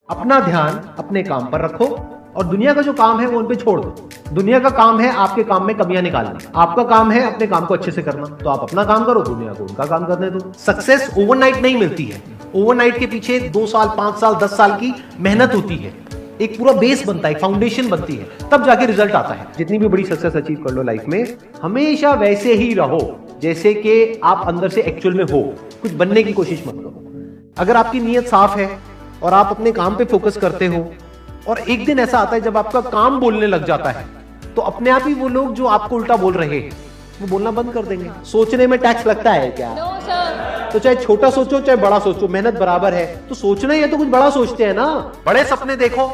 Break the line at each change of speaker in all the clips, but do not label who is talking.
अपना ध्यान अपने काम पर रखो और दुनिया का जो काम है वो उन पे छोड़ दो। दुनिया का काम है आपके काम में कमियां निकालना, आपका काम है अपने काम को अच्छे से करना। तो आप अपना काम करो, दुनिया को उनका काम करने दो। सक्सेस ओवरनाइट नहीं मिलती है। ओवरनाइट के पीछे 2 साल 5 साल 10 साल की मेहनत होती है, एक पूरा बेस बनता है, फाउंडेशन बनती है, तब जाके रिजल्ट आता है। जितनी भी बड़ी सक्सेस अचीव कर लो लाइफ में, हमेशा वैसे ही रहो जैसे कि आप अंदर से एक्चुअल में हो। कुछ बनने की कोशिश मत करो। अगर आपकी नीयत साफ है और आप अपने काम पे फोकस करते हो और एक दिन ऐसा आता है जब आपका काम बोलने लग जाता है, तो अपने आप ही वो लोग जो आपको उल्टा बोल रहे हैं वो बोलना बंद कर देंगे। सोचने में टैक्स लगता है क्या? तो चाहे छोटा सोचो चाहे बड़ा सोचो, मेहनत बराबर है। तो सोचना ही है तो कुछ बड़ा सोचते हैं ना। बड़े सपने देखो,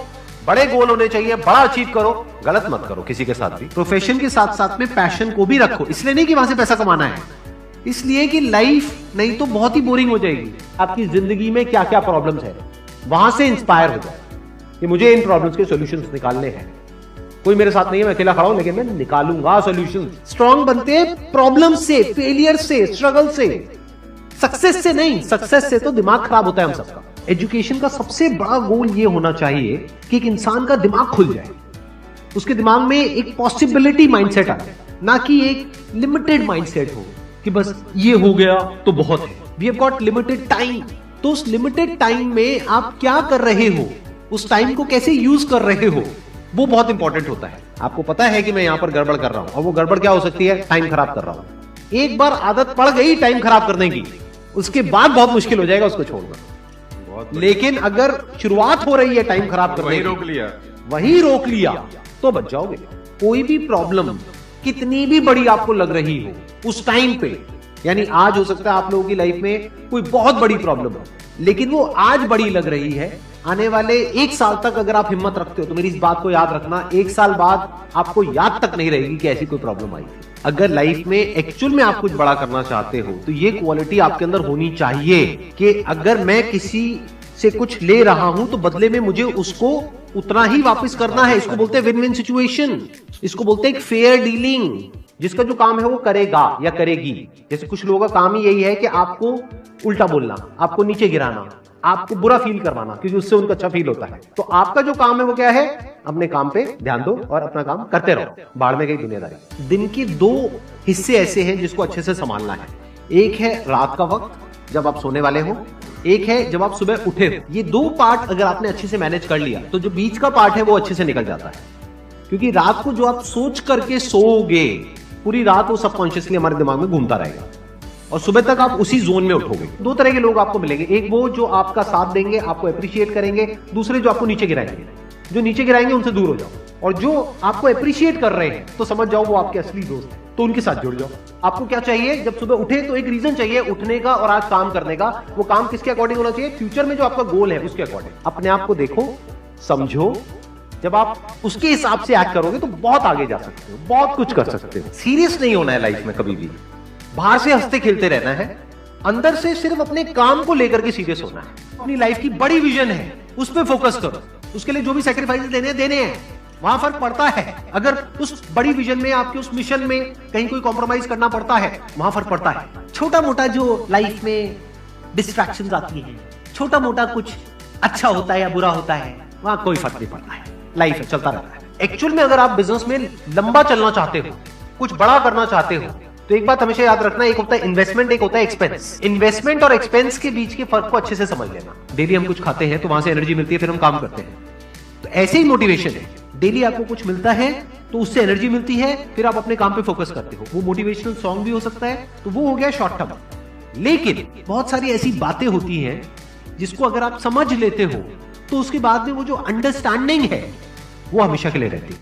बड़े गोल होने चाहिए, बड़ा अचीव करो, गलत मत करो किसी के साथ भी। प्रोफेशन के साथ साथ में पैशन को भी रखो। इसलिए नहीं कि वहां से पैसा कमाना है, इसलिए कि लाइफ नहीं तो बहुत ही बोरिंग हो जाएगी। आपकी जिंदगी में क्या क्या प्रॉब्लम्स है वहां से इंस्पायर हो जाए कि मुझे इन प्रॉब्लम्स के सॉल्यूशंस निकालने हैं। कोई मेरे साथ नहीं है, मैं अकेला खड़ा हूं, लेकिन मैं निकालूंगा सॉल्यूशन। स्ट्रॉन्ग बनते हैं प्रॉब्लम से, फेलियर से, स्ट्रगल से, सक्सेस से नहीं। सक्सेस से तो दिमाग खराब होता है हम सबका। एजुकेशन का सबसे बड़ा गोल ये होना चाहिए कि एक इंसान का दिमाग खुल जाए, उसके दिमाग में एक पॉसिबिलिटी माइंडसेट आए, ना कि एक लिमिटेड माइंडसेट हो कि बस ये हो गया तो बहुत है। We have got limited time. तो उस लिमिटेड टाइम में आप क्या कर रहे हो, उस टाइम को कैसे यूज कर रहे हो, वो बहुत इंपॉर्टेंट होता है। आपको पता है कि मैं यहां पर गड़बड़ कर रहा हूं, और वो गड़बड़ क्या हो सकती है? टाइम खराब कर रहा हूं। एक बार आदत पड़ गई टाइम खराब करने की, उसके बाद बहुत मुश्किल हो जाएगा उसको छोड़ना। लेकिन अगर शुरुआत हो रही है टाइम खराब करने की, वही रोक लिया तो बच जाओगे। कोई भी प्रॉब्लम कितनी भी बड़ी आपको लग रही हो उस टाइम पे, यानी आज हो सकता है आप लोगों की लाइफ में कोई बहुत बड़ी प्रॉब्लम हो, लेकिन वो आज बड़ी लग रही है, आने वाले 1 साल तक अगर आप हिम्मत रखते हो तो मेरी इस बात को याद रखना, 1 साल बाद आपको याद तक नहीं रहेगी कि ऐसी कोई प्रॉब्लम आई थी। अगर लाइफ में एक्चुअल में आप कुछ बड़ा करना चाहते हो तो ये क्वालिटी आपके अंदर होनी चाहिए कि अगर मैं किसी से कुछ ले रहा हूं तो बदले में मुझे उसको उतना ही वापस करना है। इसको बोलते हैं विन विन सिचुएशन, इसको बोलते हैं एक फेयर डीलिंग। जिसका जो काम है वो करेगा या करेगी। जैसे कुछ लोगों का काम ही यही है कि आपको उल्टा बोलना, आपको नीचे गिराना, आपको बुरा फील करवाना, क्योंकि उससे उनको अच्छा फील होता है। तो आपका जो काम है वो क्या है? अपने काम पे ध्यान दो और अपना काम करते रहो। बाढ़ में गई दुनियादारी। दिन के 2 हिस्से ऐसे हैं जिसको अच्छे से संभालना है। एक है रात का वक्त जब आप सोने वाले हो, एक है जब आप सुबह उठे हो। ये 2 पार्ट अगर आपने अच्छे से मैनेज कर लिया तो जो बीच का पार्ट है वो अच्छे से निकल जाता है। क्योंकि रात को जो आप सोच करके सोओगे, पूरी रात वो सबकॉन्शियसली हमारे दिमाग में घूमता रहेगा और सुबह तक आप उसी जोन में उठोगे। 2 तरह के लोग आपको मिलेंगे, एक वो जो आपका साथ देंगे, आपको अप्रिशिएट करेंगे, दूसरे जो आपको नीचे गिराएंगे। जो नीचे गिराएंगे उनसे दूर हो जाओ, और जो आपको अप्रिशिएट कर रहे हैं तो समझ जाओ वो आपके असली दोस्त हैं, तो उनके साथ जुड़ जाओ। आपको क्या चाहिए? जब सुबह उठे तो एक रीजन चाहिए उठने का और आज काम करने का। वो काम किसके अकॉर्डिंग होना चाहिए? फ्यूचर में जो आपका गोल है उसके अकॉर्डिंग। अपने आप को देखो, समझो। जब आप उसके हिसाब से एक्ट करोगे तो बहुत आगे जा सकते हो, बहुत कुछ कर सकते हो। सीरियस नहीं होना है लाइफ में कभी भी। बाहर से हंसते खेलते रहना है, अंदर से सिर्फ अपने काम को लेकर के सीरियस होना है। अपनी लाइफ की बड़ी विजन है, उस पर फोकस करो। उसके लिए जो भी सैक्रिफाइस देने हैं, वहां फर्क पड़ता है। अगर उस बड़ी विजन में, आपके उस मिशन में कहीं कोई कॉम्प्रोमाइज करना पड़ता है, वहां फर्क पड़ता है। छोटा मोटा जो लाइफ में डिस्ट्रैक्शंस आती है, छोटा मोटा कुछ अच्छा होता है या बुरा होता है, वहां कोई फर्क नहीं पड़ता है। लाइफ है, चलता रहता है। एक्चुअल में अगर आप बिजनेस में लंबा चलना चाहते हो, कुछ बड़ा करना चाहते हो, तो एक बात हमेशा याद रखना, एक होता है इन्वेस्टमेंट, एक होता है एक्सपेंस। इन्वेस्टमेंट और एक्सपेंस के बीच के फर्क को अच्छे से समझ लेना। डेली हम कुछ खाते हैं तो वहां से एनर्जी मिलती है, फिर हम काम करते हैं। तो ऐसे ही मोटिवेशन है, डेली आपको कुछ मिलता है तो उससे एनर्जी मिलती है, फिर आप अपने काम पे फोकस करते हो। वो मोटिवेशनल सॉन्ग भी हो सकता है, तो वो हो गया शॉर्ट टर्म। लेकिन बहुत सारी ऐसी बातें होती हैं जिसको अगर आप समझ लेते हो तो उसके बाद में वो जो अंडरस्टैंडिंग है वो हमेशा के लिए रहती है।